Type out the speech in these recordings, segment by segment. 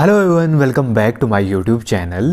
Hello everyone, welcome back to my YouTube channel.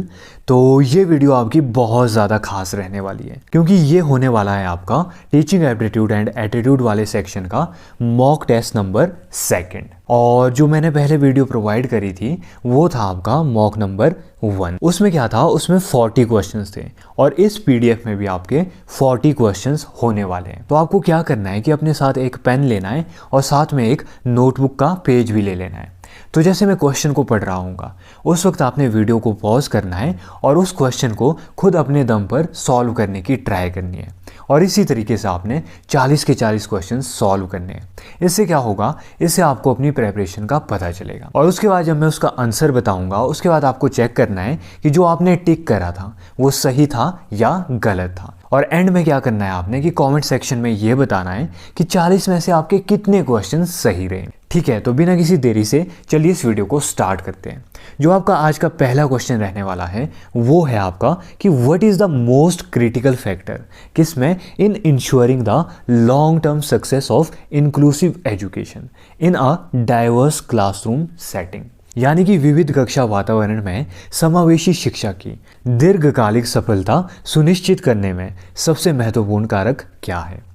तो ये video आपकी बहुत ज़्यादा खास रहने वाली है क्योंकि ये होने वाला है आपका टीचिंग एप्टीट्यूड एंड एटीट्यूड वाले सेक्शन का मॉक टेस्ट नंबर 2। और जो मैंने पहले वीडियो प्रोवाइड करी थी वो था आपका मॉक नंबर 1। उसमें क्या था, उसमें 40 क्वेश्चंस थे और इस पीडीएफ में भी आपके 40 क्वेश्चंस होने वाले हैं। तो आपको क्या करना है कि अपने साथ एक पेन लेना है और साथ में एक नोटबुक का पेज भी ले लेना है। तो जैसे मैं क्वेश्चन को पढ़ रहा हूँगा उस वक्त आपने वीडियो को पॉज करना है और उस क्वेश्चन को खुद अपने दम पर सॉल्व करने की ट्राई करनी है और इसी तरीके से आपने 40 के 40 क्वेश्चन सॉल्व करने हैं। इससे क्या होगा, इससे आपको अपनी प्रेपरेशन का पता चलेगा और उसके बाद जब मैं उसका आंसर बताऊंगा उसके बाद आपको चेक करना है कि जो आपने टिक करा था वो सही था या गलत था। और एंड में क्या करना है आपने कि कमेंट सेक्शन में ये बताना है कि 40 में से आपके कितने क्वेश्चन सही रहे। ठीक है, तो बिना किसी देरी से चलिए इस वीडियो को स्टार्ट करते हैं। जो आपका आज का पहला क्वेश्चन रहने वाला है वो है आपका कि what is the most critical factor किसमें in ensuring the long term success of inclusive education in a diverse classroom setting. यानी कि विविध कक्षा वातावरण में समावेशी शिक्षा की दीर्घकालिक सफलता सुनिश्चित करने में सबसे महत्वपूर्ण कारक क्या है।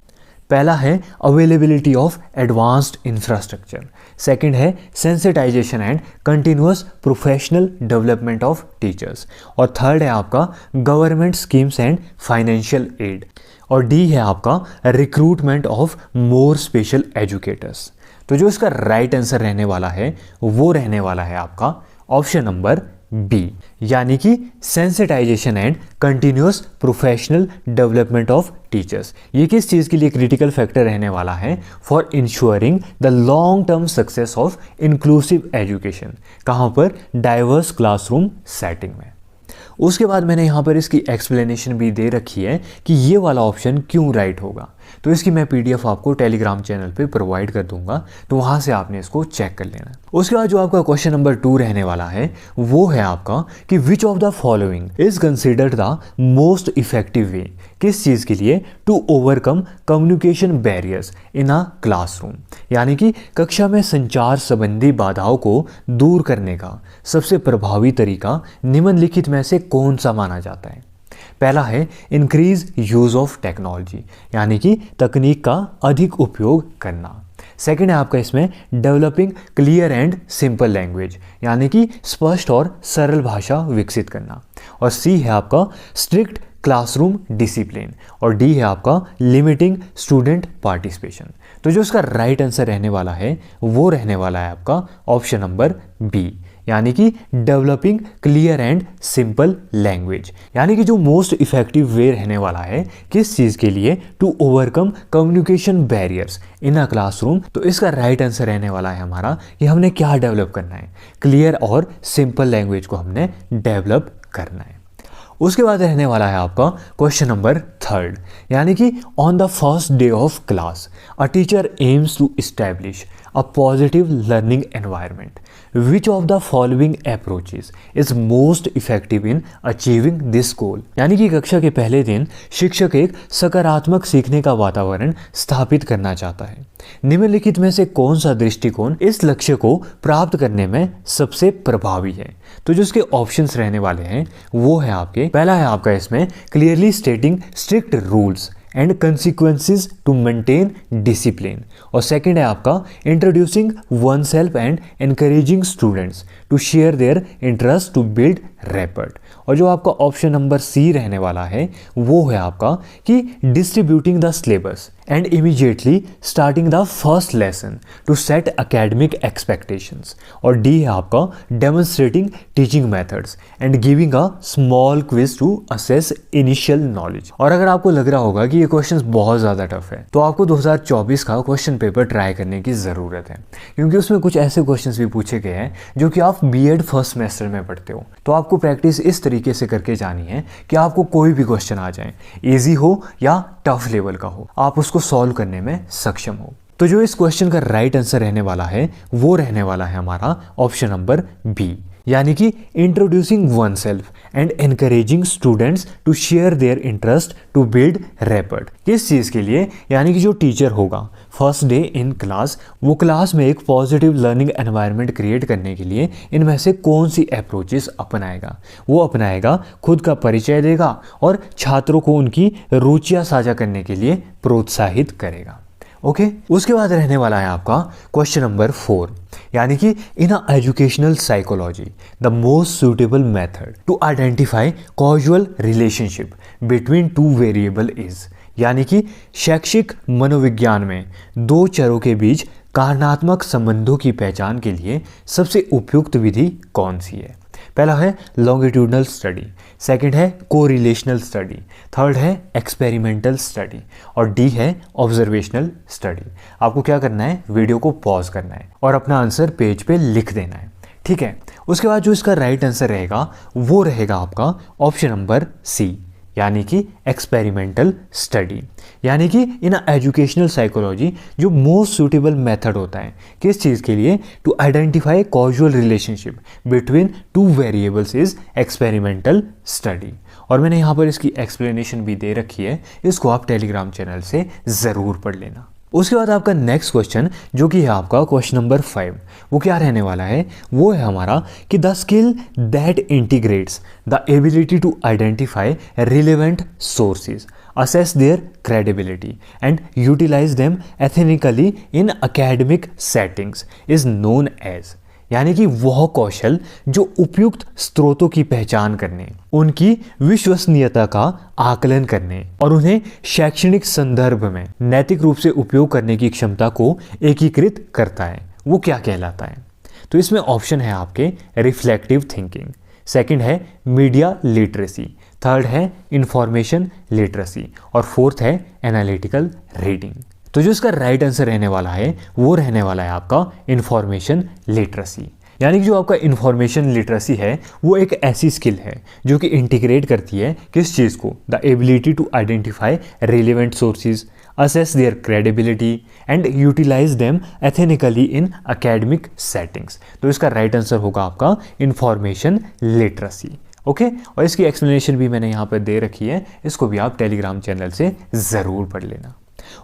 पहला है availability of advanced infrastructure, second है sensitisation and continuous professional development of teachers और थर्ड है आपका government schemes and financial aid और डी है आपका recruitment of more special educators. तो जो इसका राइट आंसर रहने वाला है वो रहने वाला है आपका ऑप्शन नंबर बी, यानी कि sensitisation and continuous professional development of teachers. ये किस चीज़ के लिए क्रिटिकल फैक्टर रहने वाला है? For ensuring the long term success of inclusive education. कहाँ पर? डाइवर्स क्लासरूम सेटिंग में। उसके बाद मैंने यहाँ पर इसकी एक्सप्लेनेशन भी दे रखी है कि ये वाला ऑप्शन क्यों राइट होगा। तो इसकी मैं पीडीएफ आपको टेलीग्राम चैनल पे प्रोवाइड कर दूंगा, तो वहाँ से आपने इसको चेक कर लेना। उसके बाद जो आपका क्वेश्चन नंबर 2 रहने वाला है वो है आपका कि which of the following is considered the most effective way, किस चीज़ के लिए, to overcome communication barriers in a classroom. यानी कि कक्षा में संचार संबंधी बाधाओं को दूर करने का सबसे प्रभावी तरीका निम्नलिखित में से कौन सा माना जाता है। पहला है इंक्रीज यूज ऑफ टेक्नोलॉजी, यानी कि तकनीक का अधिक उपयोग करना। सेकंड है आपका इसमें developing clear and simple language, यानी कि स्पष्ट और सरल भाषा विकसित करना। और सी है आपका स्ट्रिक्ट क्लासरूम डिसिप्लिन और डी है आपका लिमिटिंग स्टूडेंट पार्टिसिपेशन। तो जो इसका राइट आंसर रहने वाला है वो रहने वाला है आपका ऑप्शन नंबर बी, यानी कि developing clear and simple language. यानी कि जो मोस्ट इफेक्टिव वे रहने वाला है किस चीज़ के लिए, to overcome communication barriers in a classroom. तो इसका राइट आंसर रहने वाला है हमारा कि हमने क्या डेवलप करना है, क्लियर और सिंपल लैंग्वेज को हमने डेवलप करना है। उसके बाद रहने वाला है आपका क्वेश्चन नंबर 3, यानी कि on the first day of class a teacher aims to establish a positive learning environment. Which of the following approaches is most effective in achieving this goal. यानी कि कक्षा के पहले दिन शिक्षक एक सकारात्मक सीखने का वातावरण स्थापित करना चाहता है। निम्नलिखित में से कौन सा दृष्टिकोण इस लक्ष्य को प्राप्त करने में सबसे प्रभावी है। तो जो इसके ऑप्शंस रहने वाले हैं वो है आपके, पहला है आपका इसमें clearly stating strict rules and consequences to maintain discipline और सेकंड है आपका introducing oneself and encouraging students to share their interest to build rapport. और जो आपका ऑप्शन नंबर सी रहने वाला है वो है आपका कि distributing the syllabus and immediately starting the first lesson to set academic expectations और डी है आपका demonstrating teaching methods and giving a small quiz to assess initial knowledge. और अगर आपको लग रहा होगा कि ये क्वेश्चंस बहुत ज़्यादा टफ है तो आपको 2024 का क्वेश्चन पेपर ट्राई करने की ज़रूरत है, क्योंकि उसमें कुछ ऐसे क्वेश्चंस भी पूछे गए हैं जो कि आप बीएड फर्स्ट सेमेस्टर में पढ़ते हो। तो आपको प्रैक्टिस इस तरीके से करके जानी है कि आपको कोई भी क्वेश्चन आ जाए, इजी हो या टफ लेवल का हो, आप उसको सॉल्व करने में सक्षम हो। तो जो इस क्वेश्चन का राइट आंसर रहने वाला है वो रहने वाला है हमारा ऑप्शन नंबर बी, यानी कि introducing oneself and encouraging students to share their interest to build rapport. किस चीज़ के लिए? यानी कि जो टीचर होगा फर्स्ट डे इन क्लास, वो क्लास में एक पॉजिटिव लर्निंग एनवायरनमेंट क्रिएट करने के लिए इनमें से कौन सी अप्रोचेस अपनाएगा? वो अपनाएगा, खुद का परिचय देगा और छात्रों को उनकी रुचियां साझा करने के लिए प्रोत्साहित करेगा। ओके, उसके बाद रहने वाला है आपका क्वेश्चन नंबर 4, यानी कि in a educational psychology the most suitable method to identify causal relationship between two variable is. यानी कि शैक्षिक मनोविज्ञान में दो चरों के बीच कारणात्मक संबंधों की पहचान के लिए सबसे उपयुक्त विधि कौन सी है? पहला है लॉन्गिट्यूडनल स्टडी, सेकंड है कोरिलेशनल स्टडी, थर्ड है एक्सपेरिमेंटल स्टडी और डी है ऑब्जर्वेशनल स्टडी। आपको क्या करना है? वीडियो को पॉज करना है और अपना आंसर पेज पे लिख देना है, ठीक है। उसके बाद जो इसका राइट आंसर रहेगा वो रहेगा आपका ऑप्शन नंबर सी, यानी कि एक्सपेरिमेंटल स्टडी। यानी कि इन एजुकेशनल साइकोलॉजी जो मोस्ट सूटेबल मेथड होता है किस चीज़ के लिए? To identify causal relationship between two variables is experimental study. और मैंने यहाँ पर इसकी एक्सप्लेनेशन भी दे रखी है, इसको आप टेलीग्राम चैनल से ज़रूर पढ़ लेना। उसके बाद आपका नेक्स्ट क्वेश्चन जो कि है आपका क्वेश्चन नंबर 5, वो क्या रहने वाला है? वो है हमारा कि the skill that integrates the ability to identify relevant sources, assess their credibility and utilize them ethnically in academic settings is known as। यानी कि वह कौशल जो उपयुक्त स्रोतों की पहचान करने, उनकी विश्वसनीयता का आकलन करने और उन्हें शैक्षणिक संदर्भ में नैतिक रूप से उपयोग करने की क्षमता को एकीकृत करता है, वो क्या कहलाता है? तो इसमें ऑप्शन है आपके रिफ्लेक्टिव थिंकिंग, सेकंड है मीडिया लिटरेसी, थर्ड है इंफॉर्मेशन लिटरेसी और फोर्थ है एनालिटिकल रीडिंग। तो जो इसका राइट आंसर रहने वाला है वो रहने वाला है आपका इंफॉर्मेशन लिटरेसी। यानी कि जो आपका इंफॉर्मेशन लिटरेसी है वो एक ऐसी स्किल है जो कि इंटीग्रेट करती है किस चीज़ को? The ability to identify relevant sources, assess their credibility and utilize them ethnically in academic settings। तो इसका राइट आंसर होगा आपका इंफॉर्मेशन लिटरेसी। ओके, और इसकी एक्सप्लेनेशन भी मैंने यहाँ पर दे रखी है, इसको भी आप टेलीग्राम चैनल से ज़रूर पढ़ लेना।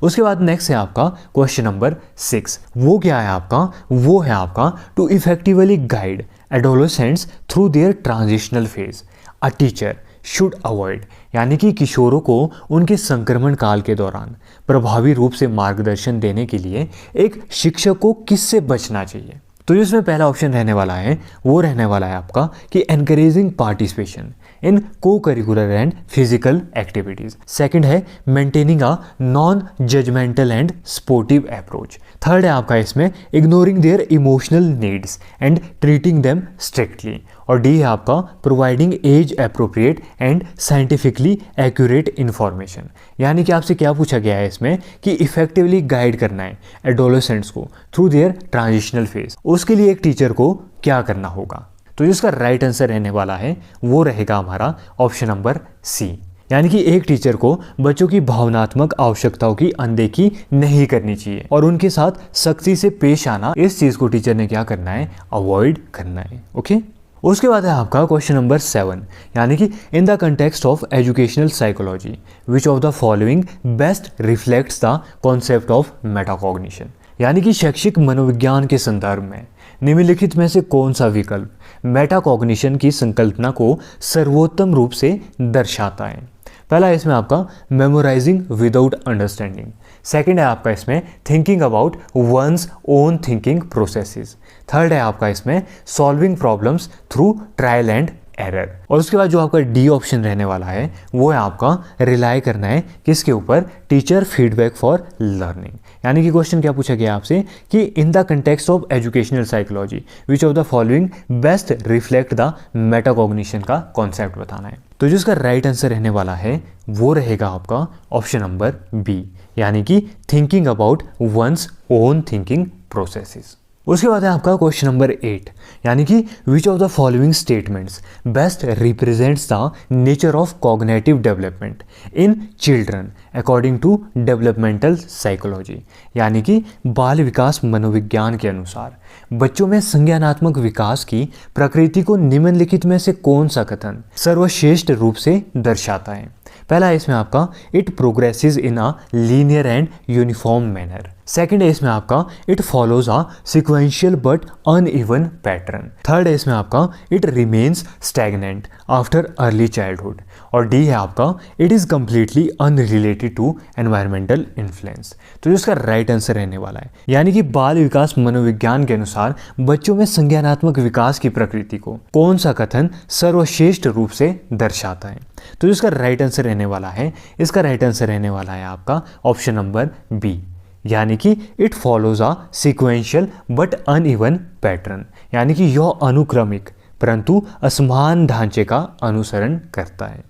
उसके बाद नेक्स्ट है आपका क्वेश्चन नंबर 6, वो क्या है आपका? वो है आपका to effectively guide adolescents through their transitional phase a teacher should avoid. यानी कि किशोरों को उनके संक्रमण काल के दौरान प्रभावी रूप से मार्गदर्शन देने के लिए एक शिक्षक को किससे बचना चाहिए? तो इसमें पहला ऑप्शन रहने वाला है वो रहने वाला है आपका कि encouraging participation in co curricular and physical activities, second है maintaining a non judgmental and sportive approach, third है आपका इसमें ignoring their emotional needs and treating them strictly और डी है आपका providing age appropriate and scientifically accurate information. यानी कि आपसे क्या पूछा गया है इसमें कि इफेक्टिवली गाइड करना है एडोलेसेंट्स को थ्रू देयर ट्रांजिशनल फेज, उसके लिए एक टीचर को क्या करना होगा? तो जिसका राइट आंसर रहने वाला है वो रहेगा हमारा ऑप्शन नंबर सी, यानी कि एक टीचर को बच्चों की भावनात्मक आवश्यकताओं की अनदेखी नहीं करनी चाहिए और उनके साथ सख्ती से पेश आना, इस चीज़ को टीचर ने क्या करना है? अवॉइड करना है। ओके, उसके बाद है आपका क्वेश्चन नंबर 7, यानी कि in the context of educational psychology which of the following best reflects the concept of metacognition. यानी कि शैक्षिक मनोविज्ञान के संदर्भ में निम्नलिखित में से कौन सा विकल्प मेटाकॉग्निशन की संकल्पना को सर्वोत्तम रूप से दर्शाता है? पहला इसमें आपका मेमोराइजिंग विदाउट अंडरस्टैंडिंग, सेकंड है आपका इसमें thinking about one's own thinking processes, third है आपका इसमें solving problems through trial and error और उसके बाद जो आपका डी ऑप्शन रहने वाला है वो है आपका रिलाई करना है किसके ऊपर? Teacher feedback for learning. यानी कि क्वेश्चन क्या पूछा गया आपसे कि in the context of educational psychology which of the following best reflect the metacognition का कॉन्सेप्ट बताना है। तो जिसका राइट आंसर रहने वाला है वो रहेगा आपका ऑप्शन नंबर बी, यानी कि thinking about one's own thinking processes. उसके बाद है आपका क्वेश्चन नंबर 8, यानी कि which of the following statements best represents the nature of cognitive development in children according to developmental psychology, यानी कि बाल विकास मनोविज्ञान के अनुसार बच्चों में संज्ञानात्मक विकास की प्रकृति को निम्नलिखित में से कौन सा कथन सर्वश्रेष्ठ रूप से दर्शाता है। पहला है इसमें आपका it progresses in a linear and uniform manner. Second है इसमें आपका it follows a sequential but uneven pattern. Third है इसमें आपका it remains stagnant after early childhood. और डी है आपका it is completely unrelated to environmental influence. तो इसका राइट आंसर रहने वाला है, यानी कि बाल विकास मनोविज्ञान के अनुसार बच्चों में संज्ञानात्मक विकास की प्रकृति को कौन सा कथन सर्वश्रेष्ठ रूप से दर्शाता है। तो इसका राइट आंसर रहने वाला है, इसका राइट आंसर रहने वाला है आपका ऑप्शन नंबर बी, यानी कि it follows a sequential but uneven pattern, यानी कि यह अनुक्रमिक परंतु असमान ढांचे का अनुसरण करता है।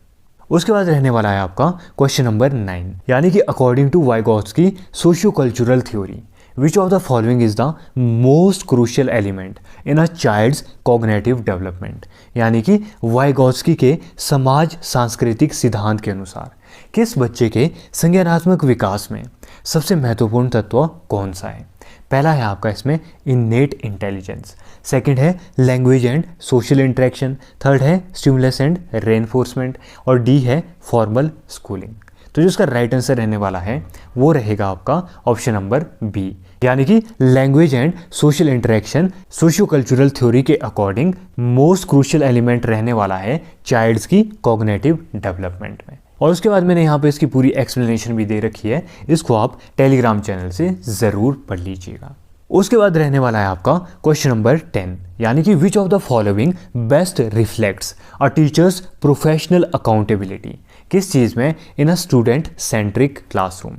उसके बाद रहने वाला है आपका क्वेश्चन नंबर 9, यानी कि according to Vygotsky socio cultural theory which of the following is the most crucial element in a child's cognitive development, यानी कि वाइगोत्स्की के समाज सांस्कृतिक सिद्धांत के अनुसार किस बच्चे के संज्ञानात्मक विकास में सबसे महत्वपूर्ण तत्व कौन सा है। पहला है आपका इसमें इन्नेट इंटेलिजेंस, सेकंड है language and social interaction, third है स्टिमुलस एंड रेनफोर्समेंट, और डी है फॉर्मल स्कूलिंग। तो जो इसका राइट आंसर रहने वाला है वो रहेगा आपका ऑप्शन नंबर बी, यानी कि language and social interaction socio cultural theory के अकॉर्डिंग मोस्ट क्रूशियल एलिमेंट रहने वाला है चाइल्ड्स की कॉग्निटिव डेवलपमेंट में। और उसके बाद मैंने यहाँ पे इसकी पूरी एक्सप्लेनेशन भी दे रखी है, इसको आप टेलीग्राम चैनल से ज़रूर पढ़ लीजिएगा। उसके बाद रहने वाला है आपका क्वेश्चन नंबर 10, यानी कि which of the following best reflects a teachers professional accountability, किस चीज़ में इन अ स्टूडेंट सेंट्रिक क्लासरूम,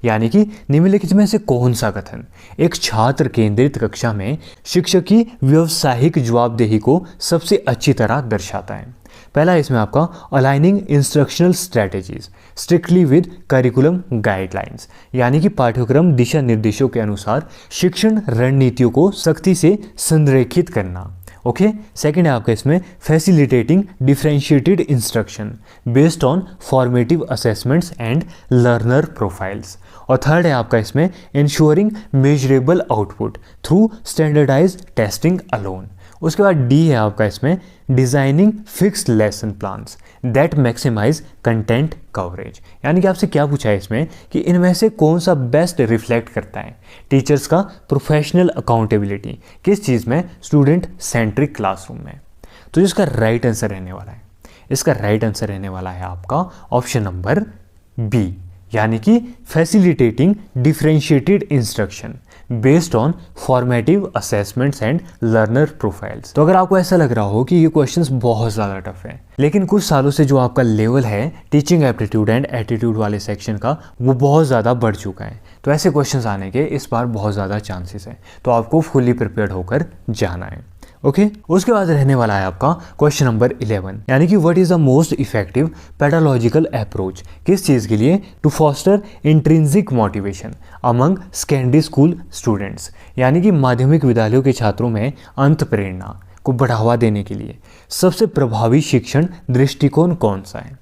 यानी कि निम्नलिखित में से कौन सा कथन एक छात्र केंद्रित कक्षा में शिक्षक की व्यावसायिक जवाबदेही को सबसे अच्छी तरह दर्शाता है। पहला है इसमें आपका aligning instructional strategies strictly with curriculum guidelines, यानी कि पाठ्यक्रम दिशा निर्देशों के अनुसार शिक्षण रणनीतियों को सख्ती से संरेखित करना। ओके, सेकंड है आपका इसमें facilitating differentiated instruction based on formative assessments and learner profiles, और थर्ड है आपका इसमें ensuring measurable output through standardised testing alone. उसके बाद डी है आपका इसमें designing fixed lesson plans that maximise content coverage, यानी कि आपसे क्या पूछा है इसमें कि इनमें से कौन सा बेस्ट रिफ्लेक्ट करता है टीचर्स का प्रोफेशनल अकाउंटेबिलिटी, किस चीज़ में, स्टूडेंट सेंट्रिक क्लासरूम में। तो इसका राइट आंसर रहने वाला है, इसका राइट आंसर रहने वाला है आपका ऑप्शन नंबर बी, यानी कि facilitating differentiated instruction based on formative assessments and learner profiles. तो अगर आपको ऐसा लग रहा हो कि ये क्वेश्चंस बहुत ज़्यादा टफ है, लेकिन कुछ सालों से जो आपका लेवल है टीचिंग एप्टीट्यूड एंड एटीट्यूड वाले सेक्शन का वो बहुत ज़्यादा बढ़ चुका है, तो ऐसे क्वेश्चंस आने के इस बार बहुत ज़्यादा चांसेस हैं, तो आपको फुल्ली प्रिपेयर्ड होकर जाना है। ओके, उसके बाद रहने वाला है आपका क्वेश्चन नंबर 11, यानी कि what is the most effective pedagogical approach, किस चीज़ के लिए, to foster intrinsic motivation among secondary school students, यानी कि माध्यमिक विद्यालयों के छात्रों में अंत प्रेरणा को बढ़ावा देने के लिए सबसे प्रभावी शिक्षण दृष्टिकोण कौन सा है।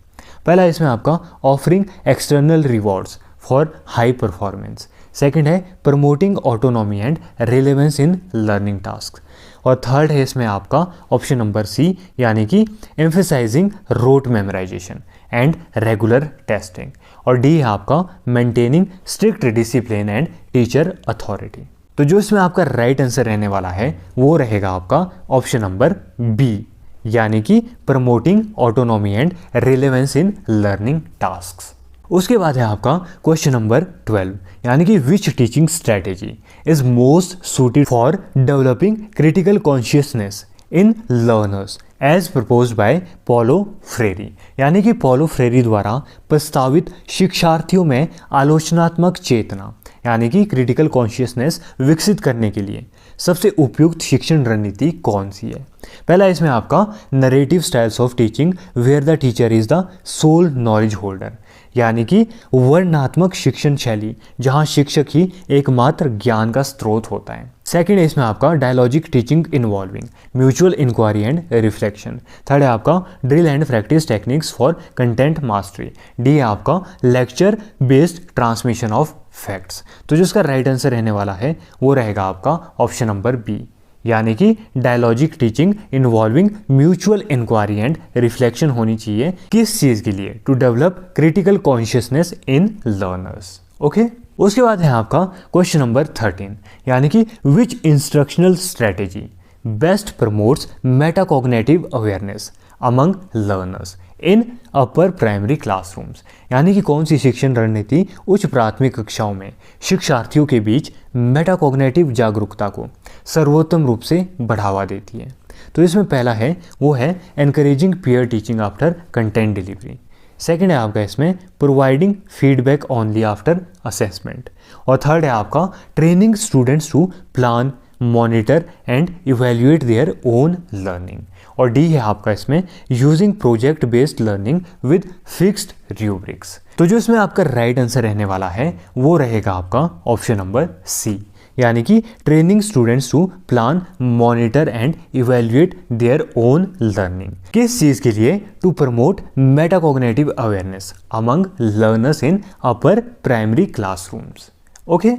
पहला इसमें आपका offering external rewards for high performance, second है promoting autonomy and relevance in learning task, और थर्ड है इसमें आपका ऑप्शन नंबर सी, यानी कि emphasising rote memorisation and regular testing, और डी है आपका maintaining strict discipline and teacher authority. तो जो इसमें आपका राइट आंसर रहने वाला है वो रहेगा आपका ऑप्शन नंबर बी, यानी कि promoting autonomy and relevance in learning tasks. उसके बाद है आपका क्वेश्चन नंबर 12, यानी कि which teaching strategy is most suited for developing critical consciousness in learners as proposed by Paulo Freire, यानी कि पॉलो फ्रेरी द्वारा प्रस्तावित शिक्षार्थियों में आलोचनात्मक चेतना यानी कि क्रिटिकल कॉन्शियसनेस विकसित करने के लिए सबसे उपयुक्त शिक्षण रणनीति कौन सी है। पहला इसमें आपका narrative styles of teaching where the teacher is the sole knowledge holder, यानी कि वर्णनात्मक शिक्षण शैली जहां शिक्षक ही एकमात्र ज्ञान का स्रोत होता है। सेकंड है इसमें आपका dialogic teaching involving mutual inquiry and reflection. Third है आपका drill and practice techniques for content mastery. D है आपका lecture based transmission of facts. तो जो इसका राइट आंसर रहने वाला है वो रहेगा आपका ऑप्शन नंबर बी, यानी कि dialogic teaching involving mutual inquiry and reflection होनी चाहिए। किस चीज के लिए? To develop critical consciousness in learners. Okay, उसके बाद है आपका क्वेश्चन नंबर 13, यानी कि which instructional strategy best promotes metacognitive awareness among learners in upper primary classrooms. यानी कि कौन सी शिक्षण रणनीति उच्च प्राथमिक कक्षाओं में शिक्षार्थियों के बीच मेटाकॉग्निटिव जागरूकता को सर्वोत्तम रूप से बढ़ावा देती है। तो इसमें पहला है वो है encouraging peer teaching after content delivery. Second है आपका इसमें providing feedback only after assessment. और थर्ड है आपका training students to plan monitor and evaluate their own learning. और डी है आपका इसमें using project based learning with fixed rubrics. तो जो इसमें आपका राइट आंसर रहने वाला है वो रहेगा आपका ऑप्शन नंबर सी, यानी कि training students to plan monitor and evaluate their own learning. किस चीज के लिए? To promote metacognitive awareness among learners in upper primary classrooms. Okay,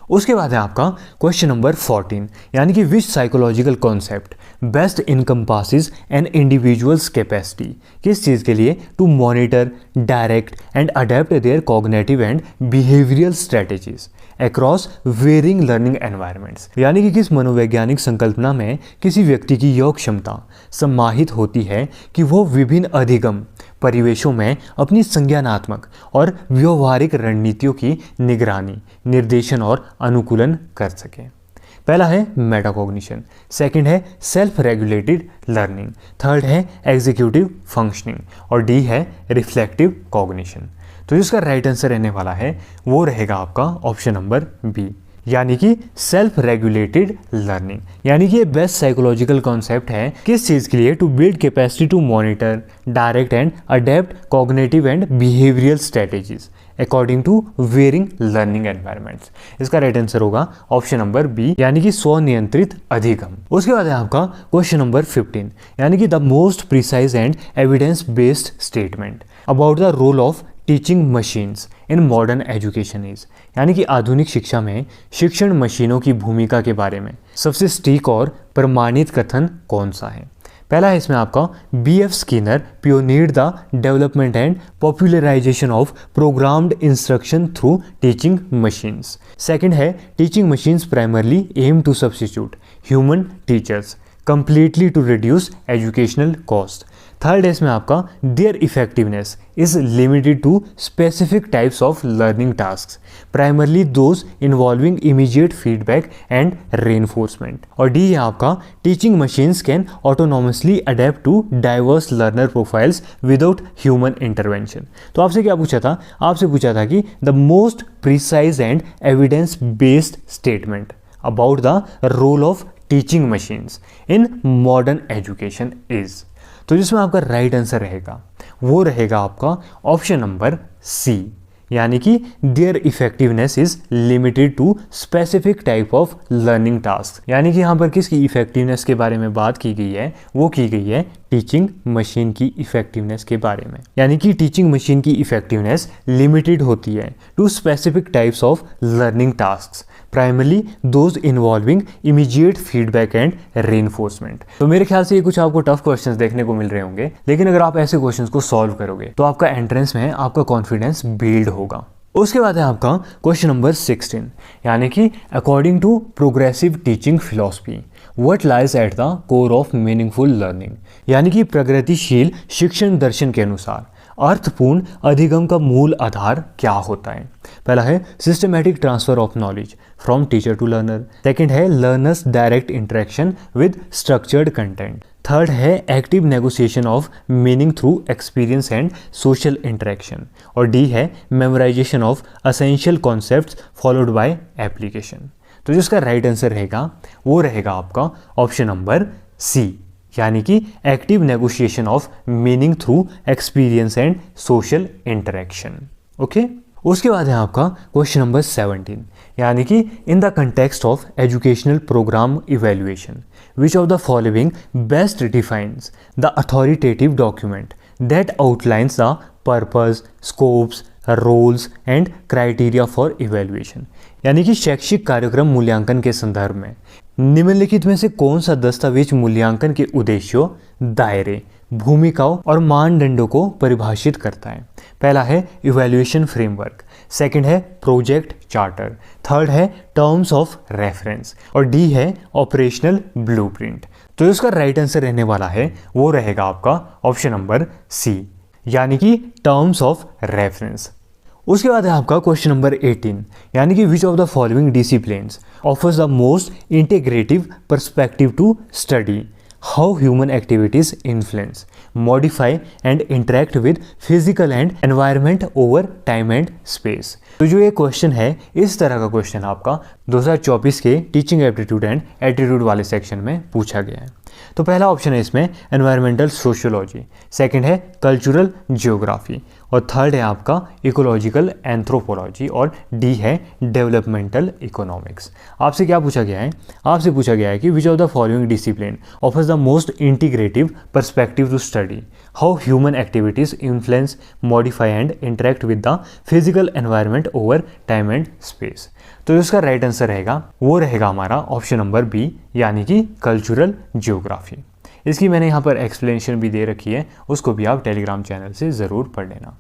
उसके बाद है आपका क्वेश्चन नंबर 14, यानी कि which psychological concept best encompasses an individual's capacity. किस चीज़ के लिए? To monitor, direct and adapt their cognitive and behavioural strategies across varying learning environments. यानी कि किस मनोवैज्ञानिक संकल्पना में किसी व्यक्ति की यह क्षमता समाहित होती है कि वो विभिन्न अधिगम परिवेशों में अपनी संज्ञानात्मक और व्यवहारिक रणनीतियों की निगरानी, निर्देशन और अनुकूलन कर सके। पहला है मेटाकॉग्निशन, सेकंड है सेल्फ रेगुलेटेड लर्निंग, थर्ड है एग्जीक्यूटिव फंक्शनिंग और डी है रिफ्लेक्टिव कॉग्निशन। तो जिसका राइट आंसर रहने वाला है वो रहेगा आपका ऑप्शन नंबर बी, यानी कि सेल्फ रेगुलेटेड लर्निंग। यानी कि ये बेस्ट साइकोलॉजिकल कॉन्सेप्ट है किस चीज़ के लिए? To build capacity to monitor, direct and adapt cognitive and behavioural strategies according to varying learning environments. इसका राइट आंसर होगा ऑप्शन नंबर बी, यानी कि स्वनियंत्रित अधिगम। उसके बाद है आपका क्वेश्चन नंबर 15, यानी कि the most precise and evidence based statement about the role of teaching machines in modern education is. यानी कि आधुनिक शिक्षा में शिक्षण मशीनों की भूमिका के बारे में सबसे सटीक और प्रमाणित कथन कौन सा है? पहला है इसमें आपका B.F. Skinner pioneered the development and popularisation of programmed instruction through teaching machines. Second है teaching machines primarily aim to substitute human teachers completely to reduce educational cost. Third है इसमें आपका their effectiveness is limited to specific types of learning tasks primarily those involving immediate feedback and reinforcement. और D है आपका teaching machines can autonomously adapt to diverse learner profiles without human intervention. तो आपसे क्या पूछा था? आपसे पूछा था कि the most precise and evidence based statement about the role of teaching machines in modern education is. तो जिसमें आपका राइट आंसर रहेगा वो रहेगा आपका ऑप्शन नंबर सी, यानी कि their effectiveness is limited to specific type of learning task. यानी कि यहाँ पर किसकी इफेक्टिवनेस के बारे में बात की गई है? वो की गई है टीचिंग मशीन की इफेक्टिवनेस के बारे में। यानी कि टीचिंग मशीन की इफेक्टिवनेस लिमिटेड होती है to specific types of learning task primarily those involving immediate feedback and reinforcement. तो मेरे ख्याल से ये कुछ आपको टफ क्वेश्चंस देखने को मिल रहे होंगे, लेकिन अगर आप ऐसे क्वेश्चंस को सॉल्व करोगे तो आपका एंट्रेंस में आपका कॉन्फिडेंस बिल्ड होगा। उसके बाद है आपका क्वेश्चन नंबर 16, यानी कि according to progressive teaching philosophy what lies at the core of meaningful learning. यानी कि प्रगतिशील शिक्षण दर्शन के अनुसार अर्थपूर्ण अधिगम का मूल आधार क्या होता है? पहला है systematic transfer of knowledge from teacher to learner, second है learners direct interaction with structured content, third है active negotiation of meaning through experience and social interaction, और डी है memorisation of essential concepts followed by application. तो जिसका right answer रहेगा वो रहेगा आपका ऑप्शन नंबर सी, यानी कि active negotiation of meaning through experience and social interaction. Okay. उसके बाद है आपका क्वेश्चन नंबर 17, यानी कि in the context of educational program evaluation which of the following best defines the authoritative document that outlines the purpose, scopes, roles and criteria for evaluation. यानी कि शैक्षिक कार्यक्रम मूल्यांकन के संदर्भ में निम्नलिखित में से कौन सा दस्तावेज मूल्यांकन के उद्देश्यों, दायरे, भूमिकाओं और मानदंडों को परिभाषित करता है। पहला है इवैल्यूएशन फ्रेमवर्क, सेकंड है प्रोजेक्ट चार्टर, थर्ड है टर्म्स ऑफ रेफरेंस और डी है ऑपरेशनल ब्लूप्रिंट। तो इसका राइट आंसर रहने वाला है वो रहेगा आपका ऑप्शन नंबर सी, यानी कि टर्म्स ऑफ रेफरेंस। उसके बाद है आपका क्वेश्चन नंबर 18, यानी कि which of the following disciplines offers the most integrative perspective to study how human activities influence, modify and interact with physical and environment over time and space. तो जो ये question है, इस तरह का क्वेश्चन आपका 2024 के टीचिंग एप्टीट्यूड एंड एटीट्यूड वाले सेक्शन में पूछा गया है। तो पहला ऑप्शन है इसमें एनवायरमेंटल सोशियोलॉजी, सेकंड है कल्चरल जियोग्राफी और थर्ड है आपका इकोलॉजिकल एंथ्रोपोलॉजी और डी है डेवलपमेंटल इकोनॉमिक्स। आपसे क्या पूछा गया है? आपसे पूछा गया है कि which of the following discipline offers the most integrative perspective to study how human activities influence, modify and interact with the physical environment over time and space. तो इसका राइट आंसर रहेगा वो रहेगा हमारा ऑप्शन नंबर बी, यानी कि cultural geography. इसकी मैंने यहाँ पर एक्सप्लेनेशन भी दे रखी है, उसको भी आप टेलीग्राम चैनल से ज़रूर पढ़ लेना।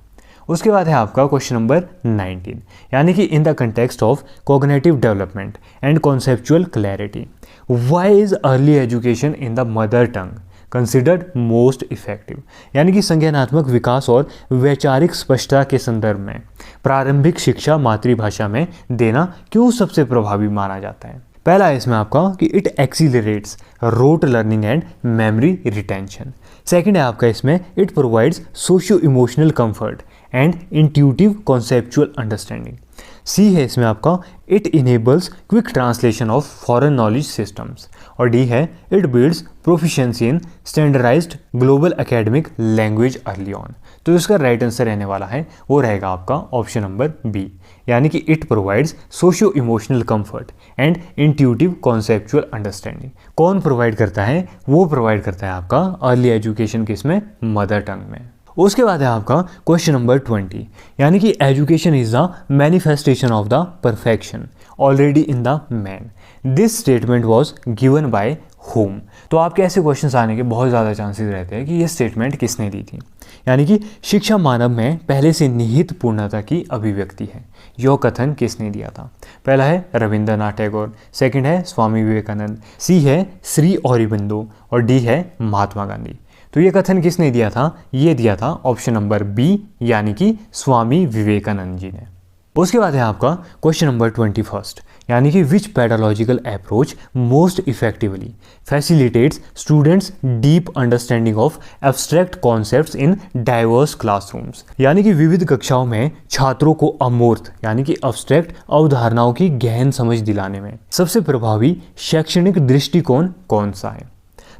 उसके बाद है आपका क्वेश्चन नंबर 19, यानी कि in the context of cognitive development and conceptual clarity why is early education in the mother tongue considered most effective. यानी कि संज्ञानात्मक विकास और वैचारिक स्पष्टता के संदर्भ में प्रारंभिक शिक्षा मातृभाषा में देना क्यों सबसे प्रभावी माना जाता है? पहला है इसमें आपका कि it accelerates rote learning and memory retention. Second है आपका इसमें it provides socio emotional comfort and intuitive conceptual understanding. C है इसमें आपका it enables quick translation of foreign knowledge systems और डी है it builds proficiency in standardised global academic language early on. तो इसका राइट आंसर रहने वाला है वो रहेगा आपका ऑप्शन नंबर बी, यानी कि it provides socio emotional comfort and intuitive conceptual understanding. कौन प्रोवाइड करता है? वो प्रोवाइड करता है आपका अर्ली एजुकेशन किसमें? मदर टंग में। उसके बाद है आपका क्वेश्चन नंबर 20, यानी कि education is the manifestation of the perfection already in the man. This statement was given by home. तो आपके ऐसे क्वेश्चन आने के बहुत ज़्यादा चांसेस रहते हैं कि ये स्टेटमेंट किसने दी थी। यानी कि शिक्षा मानव में पहले से निहित पूर्णता की अभिव्यक्ति है, यह कथन किसने दिया था? पहला है रविंद्रनाथ टैगोर, सेकंड है स्वामी विवेकानंद, सी है श्री अरबिंदो और डी है महात्मा गांधी। तो ये कथन किसने दिया था? ये दिया था ऑप्शन नंबर बी, यानी कि स्वामी विवेकानंद जी ने। उसके बाद है आपका क्वेश्चन नंबर 21, यानी कि which pedagogical approach most effectively facilitates students deep understanding of abstract concepts in diverse classrooms. यानी कि विविध कक्षाओं में छात्रों को अमूर्त यानी कि एब्स्ट्रैक्ट अवधारणाओं की गहन समझ दिलाने में सबसे प्रभावी शैक्षणिक दृष्टिकोण कौन सा है?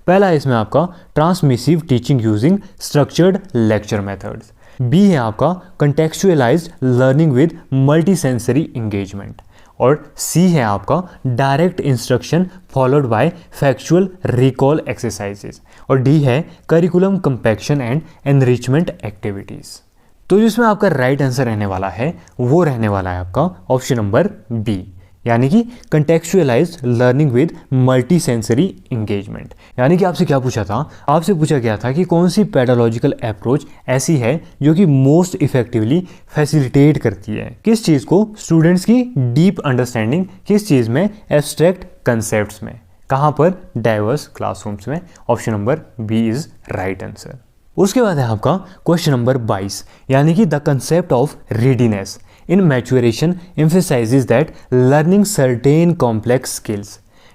पहला है इसमें आपका transmissive teaching using structured lecture methods, B है आपका contextualised learning with multi sensory engagement और सी है आपका direct instruction followed by factual recall exercises और डी है curriculum compaction and enrichment activities. तो जिसमें आपका राइट आंसर रहने वाला है वो रहने वाला है आपका ऑप्शन नंबर बी, यानी कि contextualised learning with multi sensory engagement. यानी कि आपसे क्या पूछा था? आपसे पूछा गया था कि कौन सी पेडालॉजिकल अप्रोच ऐसी है जो कि मोस्ट इफेक्टिवली फैसिलिटेट करती है किस चीज़ को? स्टूडेंट्स की डीप अंडरस्टैंडिंग किस चीज़ में? एब्स्ट्रैक्ट कंसेप्ट्स में। कहाँ पर? डाइवर्स क्लासरूम्स में। Option number B is right answer. उसके बाद है आपका क्वेश्चन नंबर 22, यानी कि the concept of readiness in maturation emphasizes that learning certain complex skills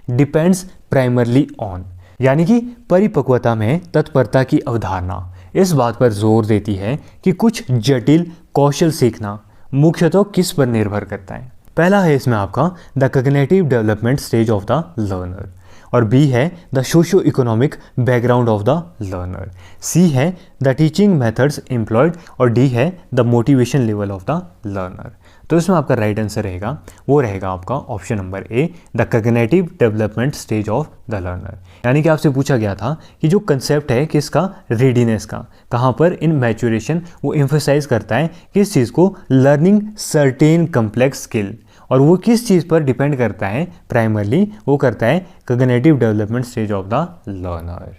depends primarily on। यानी कि परिपक्वता में तत्परता की अवधारणा इस बात पर जोर देती है कि कुछ जटिल कौशल सीखना मुख्यतः किस पर निर्भर करता है। पहला है इसमें आपका the cognitive development stage of the learner और बी है the socio economic background of the learner, C है द टीचिंग मेथड्स एम्प्लॉयड और डी है the motivation level of the learner. तो इसमें आपका राइट आंसर रहेगा वो रहेगा आपका option number A, the cognitive development stage of the learner. यानी कि आपसे पूछा गया था कि जो कंसेप्ट है किसका, रेडीनेस का, कहाँ पर इन मैच्योरेशन वो एम्फोसाइज करता है किस चीज़ को, लर्निंग सर्टेन कम्प्लेक्स स्किल, और वो किस चीज़ पर डिपेंड करता है, प्राइमरली वो करता है cognitive development stage of the learner.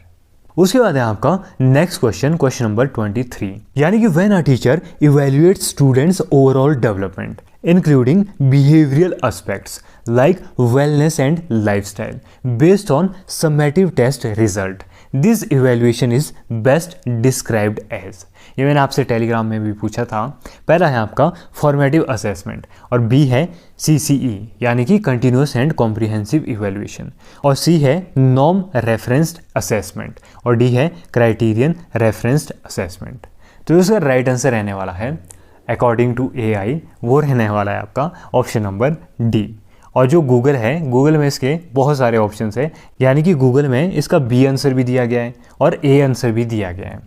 उसके बाद है आपका नेक्स्ट क्वेश्चन, क्वेश्चन नंबर 23, यानी कि when a teacher evaluate students overall development including behavioural aspects like wellness and lifestyle based on summative test result, this evaluation is best described as. ये मैंने आपसे Telegram में भी पूछा था। पहला है आपका फॉर्मेटिव असेसमेंट और बी है CCE यानी कि कंटिन्यूस एंड कॉम्प्रिहेंसिव इवैल्यूएशन, और सी है नॉर्म रेफरेंस्ड असेसमेंट और डी है क्राइटेरियन रेफरेंस्ड असेसमेंट। तो इसका राइट आंसर रहने वाला है अकॉर्डिंग टू AI, वो रहने वाला है आपका ऑप्शन नंबर डी। और जो गूगल है, गूगल में इसके बहुत सारे ऑप्शंस है, यानी कि गूगल में इसका बी आंसर भी दिया गया है और ए आंसर भी दिया गया है,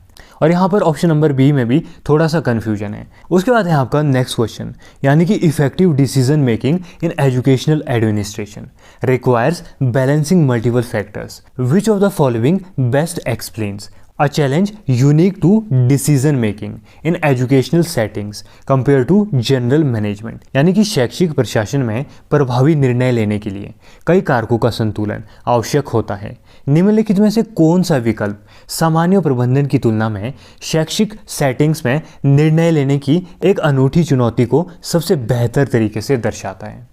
और यहाँ पर ऑप्शन नंबर बी में भी थोड़ा सा कन्फ्यूजन है। उसके बाद है आपका नेक्स्ट क्वेश्चन, यानी कि effective decision making in educational administration requires balancing multiple factors, which of the following best explains a challenge unique to decision making in educational settings compared to general management। यानी कि शैक्षिक प्रशासन में प्रभावी निर्णय लेने के लिए कई कारकों का संतुलन आवश्यक होता है। निम्नलिखित में से कौन सा विकल्प सामान्य प्रबंधन की तुलना में शैक्षिक सेटिंग्स में निर्णय लेने की एक अनूठी चुनौती को सबसे बेहतर तरीके से दर्शाता है?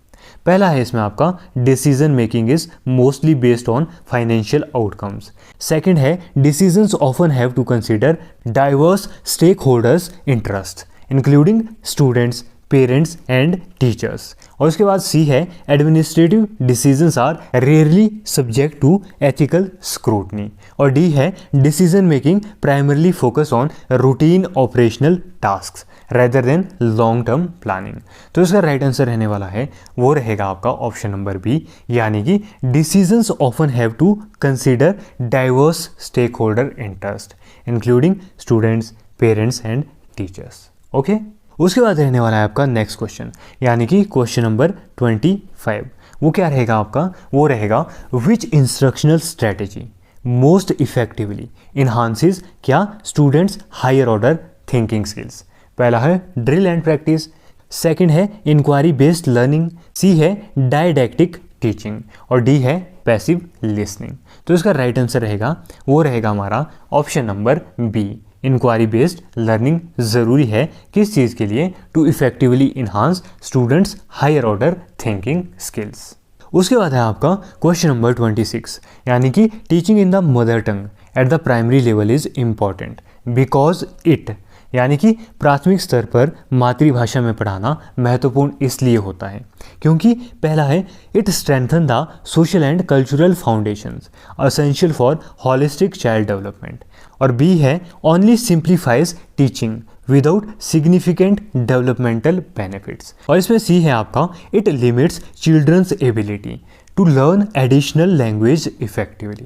पहला है इसमें आपका decision making is mostly based on financial outcomes. Second है decisions often have to consider diverse stake holders interest including students, parents and teachers. और उसके बाद सी है administrative decisions are rarely subject to ethical scrutiny, और D है decision making primarily focus on routine operational tasks rather than long term planning. तो इसका right answer रहने वाला है वो रहेगा आपका ऑप्शन नंबर बी, यानी कि decisions often have to consider diverse stakeholder interest including students, parents and teachers. Okay, उसके बाद रहने वाला है आपका नेक्स्ट क्वेश्चन, यानी कि क्वेश्चन नंबर 25। वो क्या रहेगा आपका, वो रहेगा which instructional strategy most effectively enhances क्या students higher order thinking skills. पहला है ड्रिल एंड प्रैक्टिस, सेकंड है इंक्वायरी बेस्ड लर्निंग, सी है डायडैक्टिक टीचिंग और डी है पैसिव लिसनिंग। तो इसका राइट आंसर रहेगा वो रहेगा हमारा option number B, inquiry based learning ज़रूरी है किस चीज़ के लिए, to effectively enhance students higher order thinking skills. उसके बाद है आपका क्वेश्चन नंबर 26, यानी कि teaching in the mother tongue at the primary level is important because it, यानी कि प्राथमिक स्तर पर मातृभाषा में पढ़ाना महत्वपूर्ण इसलिए होता है क्योंकि पहला है it strengthen the social and cultural foundations essential for holistic child development, और बी है only simplifies teaching without significant developmental benefits, और इसमें सी है आपका it limits children's ability to learn additional language effectively,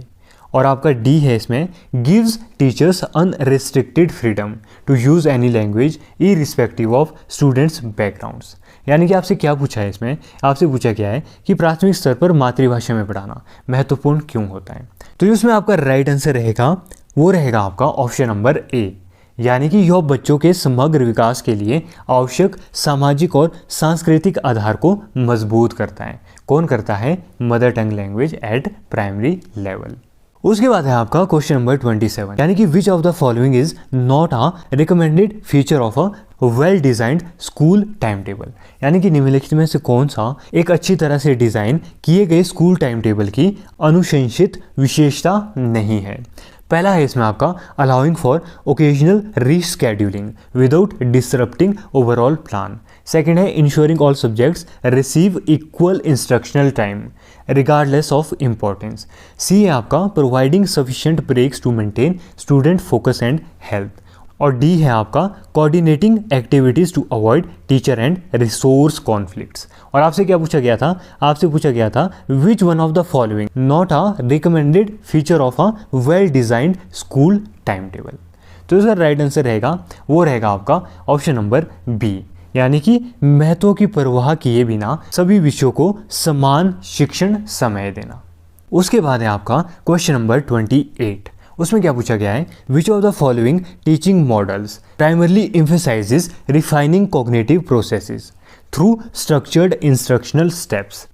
और आपका डी है इसमें gives teachers unrestricted freedom to use any language irrespective of students backgrounds. यानी कि आपसे क्या पूछा है इसमें, आपसे पूछा गया है कि प्राथमिक स्तर पर मातृभाषा में पढ़ाना महत्वपूर्ण क्यों होता है। तो इसमें आपका राइट आंसर रहेगा वो रहेगा आपका ऑप्शन नंबर ए, यानी कि यह बच्चों के समग्र विकास के लिए आवश्यक सामाजिक और सांस्कृतिक आधार को मजबूत करता है। कौन करता है, mother tongue language eight primary level. उसके बाद है आपका क्वेश्चन नंबर 27, यानी कि which of the following is not a recommended feature of a well designed school time table, यानी कि निम्नलिखित में से कौन सा एक अच्छी तरह से डिजाइन किए गए स्कूल टाइम टेबल की अनुशंसित विशेषता नहीं है। पहला है इसमें आपका allowing for occasional rescheduling without disrupting overall plan, second है ensuring all subjects receive equal instructional time regardless of importance, C है आपका providing sufficient breaks to maintain student focus and health, और डी है आपका coordinating activities to avoid teacher and resource conflicts. और आपसे क्या पूछा गया था, आपसे पूछा गया था विच one of the following not a recommended feature of a well designed school time table. तो इसका राइट आंसर रहेगा वो रहेगा आपका ऑप्शन नंबर बी, यानी कि महत्व की परवाह किए बिना सभी विषयों को समान शिक्षण समय देना। उसके बाद है आपका क्वेश्चन नंबर 28। उसमें क्या पूछा गया है, विच of the following teaching models primarily emphasises refining cognitive processes through structured instructional steps.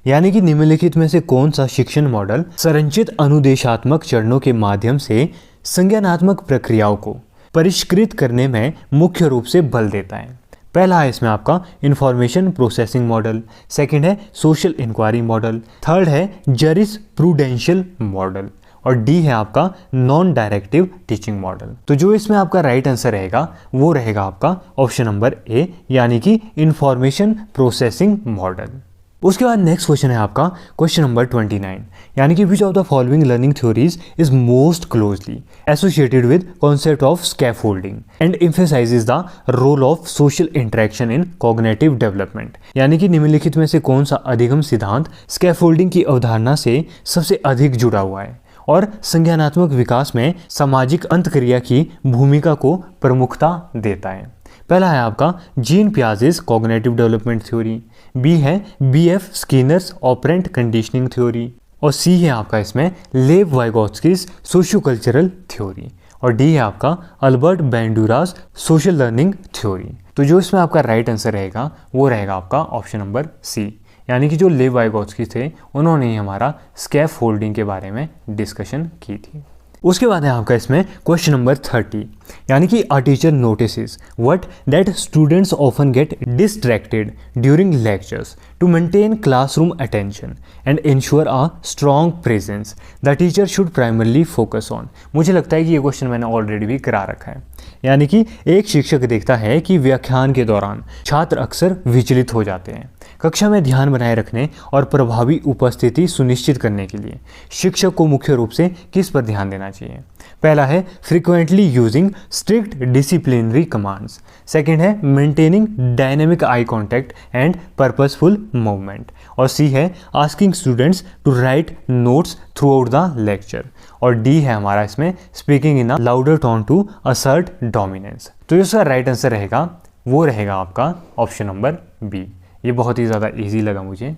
यानी कि निम्नलिखित में से कौन सा शिक्षण मॉडल संरचित अनुदेशात्मक चरणों के माध्यम से संज्ञानात्मक प्रक्रियाओं को परिष्कृत करने में मुख्य रूप से बल देता है। पहला है इसमें आपका इंफॉर्मेशन प्रोसेसिंग मॉडल, सेकंड है सोशल इंक्वायरी मॉडल, थर्ड है जरिस प्रूडेंशियल मॉडल और डी है आपका नॉन डायरेक्टिव टीचिंग मॉडल। तो जो इसमें आपका राइट आंसर रहेगा वो रहेगा आपका ऑप्शन नंबर ए, यानी कि इंफॉर्मेशन प्रोसेसिंग मॉडल। उसके बाद नेक्स्ट क्वेश्चन है आपका क्वेश्चन नंबर 29, यानी कि which of the following learning theories is most closely associated with concept of scaffolding and emphasizes the role of social interaction in cognitive development. यानी कि निम्नलिखित में से कौन सा अधिगम सिद्धांत स्कैफोल्डिंग की अवधारणा से सबसे अधिक जुड़ा हुआ है और संज्ञानात्मक विकास में सामाजिक अंतक्रिया की भूमिका को प्रमुखता देता है। पहला है आपका Jean Piaget's cognitive development theory, B है B F Skinner's operant conditioning theory और सी है आपका इसमें Lev Vygotsky's socio cultural theory और डी है आपका Albert Bandura's social learning theory. तो जो इसमें आपका राइट आंसर रहेगा वो रहेगा आपका ऑप्शन नंबर सी, यानी कि जो लेव वाइगोत्स्की थे उन्होंने ही हमारा स्कैफ फोल्डिंग के बारे में डिस्कशन की थी। उसके बाद है आपका इसमें क्वेश्चन नंबर 30, यानी कि a teacher notices what that students often get distracted during lectures to maintain classroom attention and ensure a strong presence the teacher should primarily focus on. मुझे लगता है कि ये क्वेश्चन मैंने ऑलरेडी भी करा रखा है। यानी कि एक शिक्षक देखता है कि व्याख्यान के दौरान छात्र अक्सर विचलित हो जाते हैं। कक्षा में ध्यान बनाए रखने और प्रभावी उपस्थिति सुनिश्चित करने के लिए शिक्षक को मुख्य रूप से किस पर ध्यान देना चाहिए। पहला है frequently using strict disciplinary commands, second है maintaining dynamic eye contact and purposeful movement और सी है asking students to write notes throughout the lecture और डी है हमारा इसमें speaking in a louder tone to assert dominance. तो इसका right answer रहेगा वो रहेगा आपका ऑप्शन नंबर बी। ये बहुत ही ज़्यादा इजी लगा मुझे।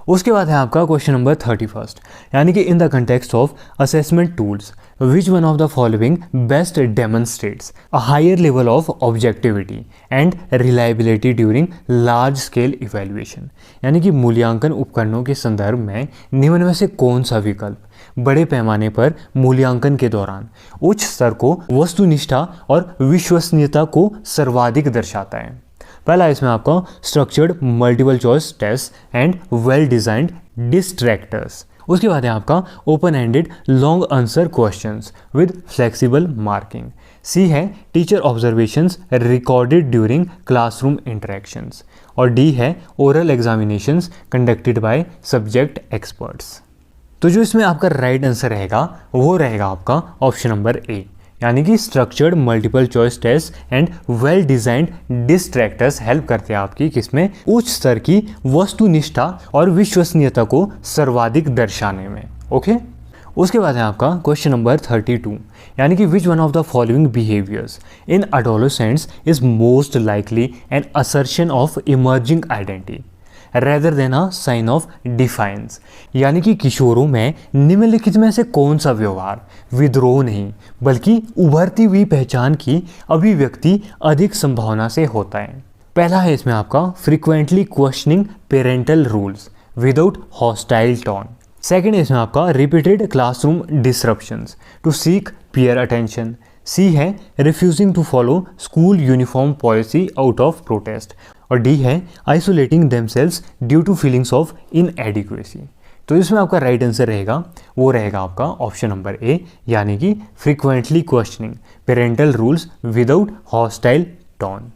उसके बाद है आपका क्वेश्चन नंबर 31, यानी कि in the context of assessment tools which one of the following best demonstrates a higher level of objectivity and reliability during large scale evaluation. यानी कि मूल्यांकन उपकरणों के संदर्भ में निम्न में से कौन सा विकल्प बड़े पैमाने पर मूल्यांकन के दौरान उच्च स्तर को वस्तुनिष्ठा और विश्वसनीयता को सर्वाधिक दर्शाता है। पहला इसमें आपका structured multiple choice test and well designed distractors. उसके बाद है आपका open ended long answer questions with flexible marking. C है teacher observations recorded during classroom interactions और डी है oral examinations conducted by subject experts. तो जो इसमें आपका राइट आंसर रहेगा वो रहेगा आपका ऑप्शन नंबर ए, यानी कि structured multiple choice test and well designed distractors help करते हैं आपकी किसमें उच्च स्तर की वस्तुनिष्ठा और विश्वसनीयता को सर्वाधिक दर्शाने में। ओके। उसके बाद है आपका क्वेश्चन नंबर 32, यानी कि which one of the following behaviours in adolescents is most likely an assertion of emerging identity rather than a sign of defiance. यानी कि किशोरों में निम्नलिखित में से कौन सा व्यवहार विद्रोह नहीं बल्कि उभरती हुई पहचान की अभिव्यक्ति अधिक संभावना से होता है। पहला है इसमें आपका frequently questioning parental rules without hostile tone, second है इसमें आपका repeated classroom disruptions to seek peer attention, C है refusing to follow school uniform policy out of protest और डी है isolating themselves due to feelings of inadequacy. तो इसमें आपका right answer रहेगा वो रहेगा आपका ऑप्शन नंबर ए, यानी कि frequently questioning parental rules without hostile tone.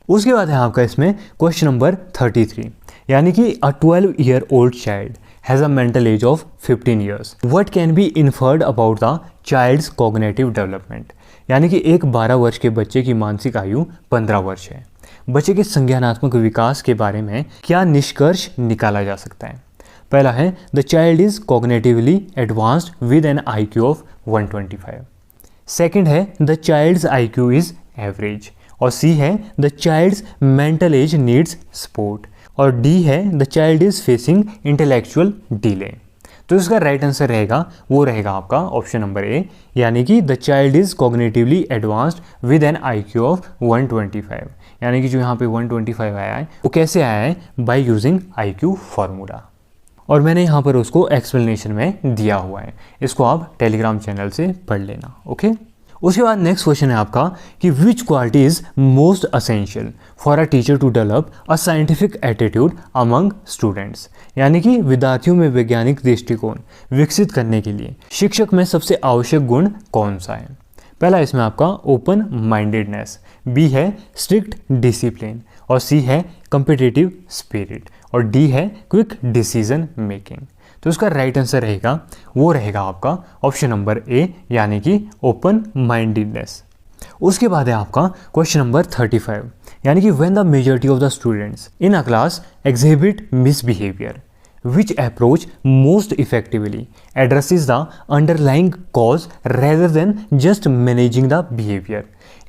उसके बाद है आपका इसमें क्वेश्चन नंबर 33, यानी कि अ 12-year-old child has a mental age of 15 years. What can be inferred about the child's cognitive development? यानी कि एक 12 वर्ष के बच्चे की मानसिक आयु 15 वर्ष है। बच्चे के संज्ञानात्मक विकास के बारे में क्या निष्कर्ष निकाला जा सकता है? पहला है the child is cognitively advanced with an IQ of 125। Second है the child's IQ is average. और सी है the child's mental age needs support. और डी है the child is facing intellectual delay. तो इसका राइट आंसर रहेगा वो रहेगा आपका ऑप्शन नंबर ए, यानी कि the child is cognitively advanced with an IQ of 125। यानी कि जो यहाँ पे 125 आया है वो कैसे आया है? By using IQ formula. और मैंने यहाँ पर उसको एक्सप्लेनेशन में दिया हुआ है, इसको आप टेलीग्राम चैनल से पढ़ लेना। ओके। उसके बाद नेक्स्ट क्वेश्चन है आपका कि which quality is most essential for a teacher to develop a scientific attitude among students. यानी कि विद्यार्थियों में वैज्ञानिक दृष्टिकोण विकसित करने के लिए शिक्षक में सबसे आवश्यक गुण कौन सा है? पहला इसमें आपका ओपन माइंडेडनेस, बी है स्ट्रिक्ट डिसिप्लिन, और सी है कम्पिटिटिव स्पिरिट, और डी है क्विक डिसीजन मेकिंग। तो इसका राइट आंसर रहेगा वो रहेगा आपका ऑप्शन नंबर ए, यानी कि ओपन माइंडेडनेस। उसके बाद है आपका क्वेश्चन नंबर 35, यानी कि when the majority of the students in a class exhibit misbehaviour which approach most effectively addresses the underlying cause rather than just managing the behavior।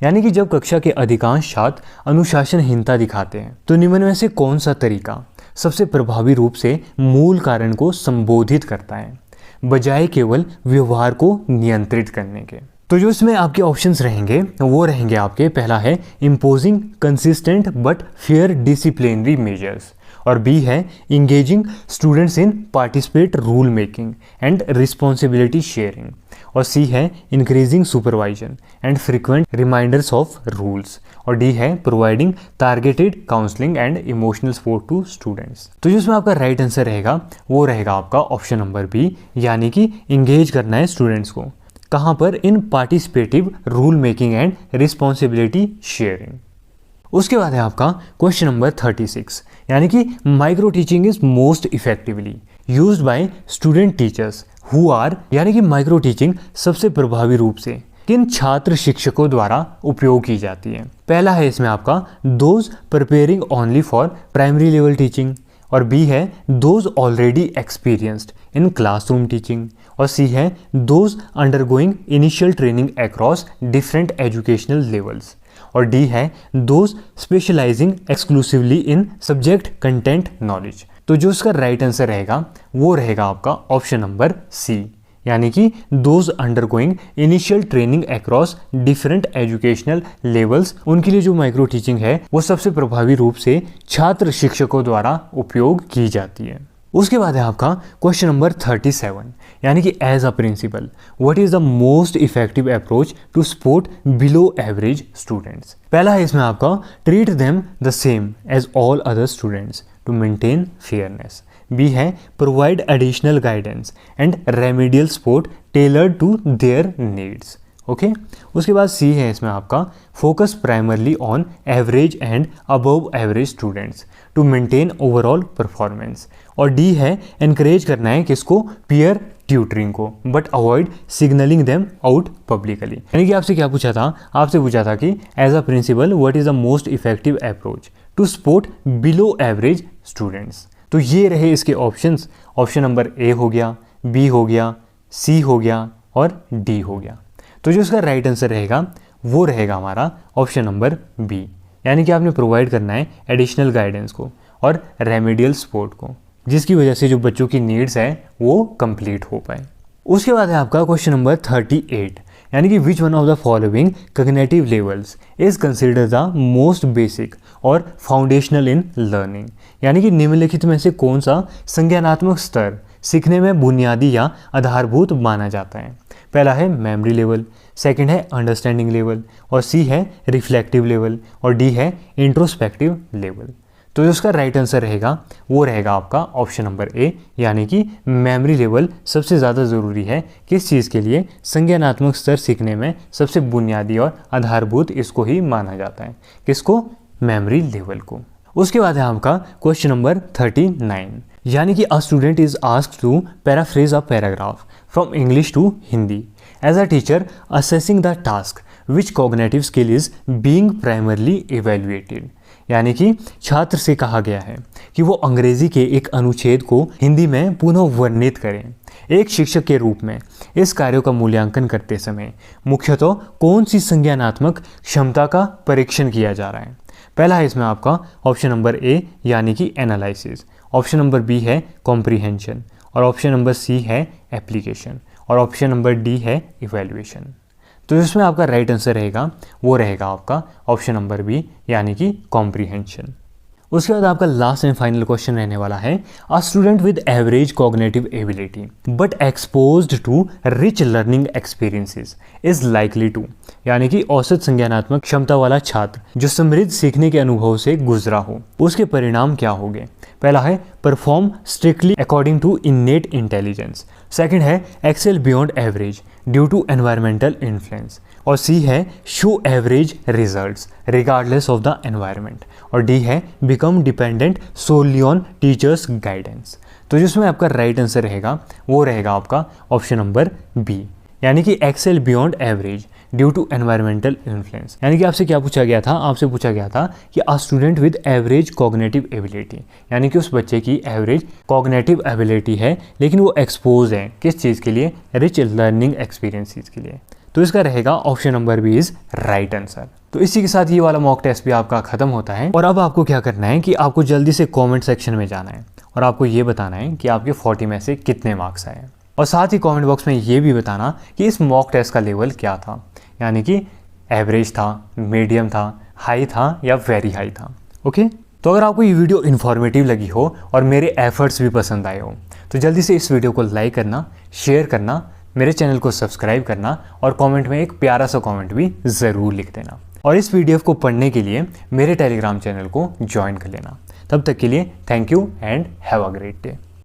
यानी कि जब कक्षा के अधिकांश छात्र अनुशासनहीनता दिखाते हैं तो निम्न में से कौन सा तरीका सबसे प्रभावी रूप से मूल कारण को संबोधित करता है, बजाय केवल व्यवहार को नियंत्रित करने के? तो जो इसमें आपके ऑप्शंस रहेंगे वो रहेंगे आपके, पहला है imposing consistent but fair disciplinary measures, और बी है engaging students in participate rule making and responsibility sharing, और सी है increasing supervision and frequent reminders of rules, और डी है providing targeted counselling and emotional support to students. तो जिसमें आपका right answer रहेगा वो रहेगा आपका ऑप्शन नंबर बी, यानी कि इंगेज करना है स्टूडेंट्स को। कहाँ पर? In participative rule making and responsibility sharing. उसके बाद है आपका क्वेश्चन नंबर 36, यानी कि micro teaching is most effectively used by student teachers who are, यानी कि माइक्रो टीचिंग सबसे प्रभावी रूप से किन छात्र शिक्षकों द्वारा उपयोग की जाती है? पहला है इसमें आपका those preparing only for primary level teaching, और बी है those already experienced in classroom teaching, और सी है those undergoing initial training across different educational levels, और डी है those specialising exclusively in subject content knowledge. तो जो इसका right answer रहेगा वो रहेगा आपका ऑप्शन नंबर सी, यानी कि those undergoing initial training across different educational levels, उनके लिए जो माइक्रो टीचिंग है वो सबसे प्रभावी रूप से छात्र शिक्षकों द्वारा उपयोग की जाती है। उसके बाद है आपका क्वेश्चन नंबर 37, यानी कि as a principal what is the most effective approach to support below average students. पहला है इसमें आपका treat them the same as all other students to maintain fairness, B है provide additional guidance and remedial support tailored to their needs. Okay. उसके बाद C है इसमें आपका focus primarily on average and above average students to maintain overall performance, और D है encourage करना है किसको? पीयर ट्यूटरिंग को, but avoid signalling them out publicly. यानी कि आपसे क्या पूछा था? आपसे पूछा था कि as a principal what is the most effective approach to support below average students. तो ये रहे इसके ऑप्शंस। ऑप्शन नंबर ए हो गया, बी हो गया, सी हो गया और डी हो गया। तो जो इसका राइट आंसर रहेगा वो रहेगा हमारा ऑप्शन नंबर बी, यानी कि आपने प्रोवाइड करना है एडिशनल गाइडेंस को और रेमेडियल सपोर्ट को, जिसकी वजह से जो बच्चों की नीड्स है वो कंप्लीट हो पाए। उसके बाद है आपका क्वेश्चन नंबर 38, यानी कि which one of the following cognitive levels is considered the most basic और फाउंडेशनल इन लर्निंग। यानी कि निम्नलिखित में से कौन सा संज्ञानात्मक स्तर सीखने में बुनियादी या आधारभूत माना जाता है? पहला है मेमोरी लेवल, सेकंड है अंडरस्टैंडिंग लेवल, और सी है रिफ्लेक्टिव लेवल, और डी है इंट्रोस्पेक्टिव लेवल। तो जो उसका राइट आंसर रहेगा वो रहेगा आपका ऑप्शन नंबर ए, यानी कि मेमोरी लेवल सबसे ज़्यादा ज़रूरी है किस चीज़ के लिए? संज्ञानात्मक स्तर सीखने में सबसे बुनियादी और आधारभूत इसको ही माना जाता है। किसको? मेमोरी लेवल को। उसके बाद है आपका क्वेश्चन नंबर 39, यानी कि a student is asked to paraphrase a paragraph from English to Hindi as a teacher assessing the task which cognitive skill is being primarily evaluated. यानी कि छात्र से कहा गया है कि वो अंग्रेजी के एक अनुच्छेद को हिंदी में पुनः वर्णित करें। एक शिक्षक के रूप में इस कार्य का मूल्यांकन करते समय मुख्यतः कौन सी संज्ञानात्मक क्षमता का परीक्षण किया जा रहा है? पहला है इसमें आपका ऑप्शन नंबर ए यानी कि एनालिसिस, ऑप्शन नंबर बी है कॉम्प्रीहेंशन, और ऑप्शन नंबर सी है एप्लीकेशन, और ऑप्शन नंबर डी है इवैल्यूएशन। तो जिसमें आपका राइट आंसर रहेगा वो रहेगा आपका ऑप्शन नंबर बी यानी कि कॉम्प्रीहेंशन। उसके बाद आपका लास्ट एंड फाइनल क्वेश्चन रहने वाला है, a student with average cognitive ability but exposed to rich learning experiences is likely to. यानी कि औसत संज्ञानात्मक क्षमता वाला छात्र जो समृद्ध सीखने के अनुभव से गुजरा हो, उसके परिणाम क्या होंगे? पहला है perform strictly according to innate intelligence, second है excel beyond average due to environmental influence, और सी है show average results regardless of the environment, और डी है become dependent solely on teachers guidance. तो जिसमें आपका राइट आंसर रहेगा वो रहेगा आपका ऑप्शन नंबर बी यानी कि excel beyond average due to environmental influence. यानी कि आपसे क्या पूछा गया था? आपसे पूछा गया था कि a student with average cognitive ability, यानी कि उस बच्चे की एवरेज कॉग्निटिव एबिलिटी है लेकिन वो एक्सपोज है किस चीज़ के लिए? रिच लर्निंग एक्सपीरियंसेस के लिए। तो इसका रहेगा option number B is right answer. तो इसी के साथ ये वाला मॉक टेस्ट भी आपका खत्म होता है, और अब आपको क्या करना है कि आपको जल्दी से कमेंट सेक्शन में जाना है और आपको ये बताना है कि आपके 40 में से कितने मार्क्स आए, और साथ ही कमेंट बॉक्स में ये भी बताना कि इस मॉक टेस्ट का लेवल क्या था, यानी कि एवरेज था, मीडियम था, हाई था या वेरी हाई था। ओके, तो अगर आपको ये वीडियो इन्फॉर्मेटिव लगी हो और मेरे एफर्ट्स भी पसंद आए हो तो जल्दी से इस वीडियो को लाइक करना, शेयर करना, मेरे चैनल को सब्सक्राइब करना, और कमेंट में एक प्यारा सा कमेंट भी ज़रूर लिख देना। और इस पीडीएफ को पढ़ने के लिए मेरे टेलीग्राम चैनल को ज्वाइन कर लेना। तब तक के लिए thank you and have a great day.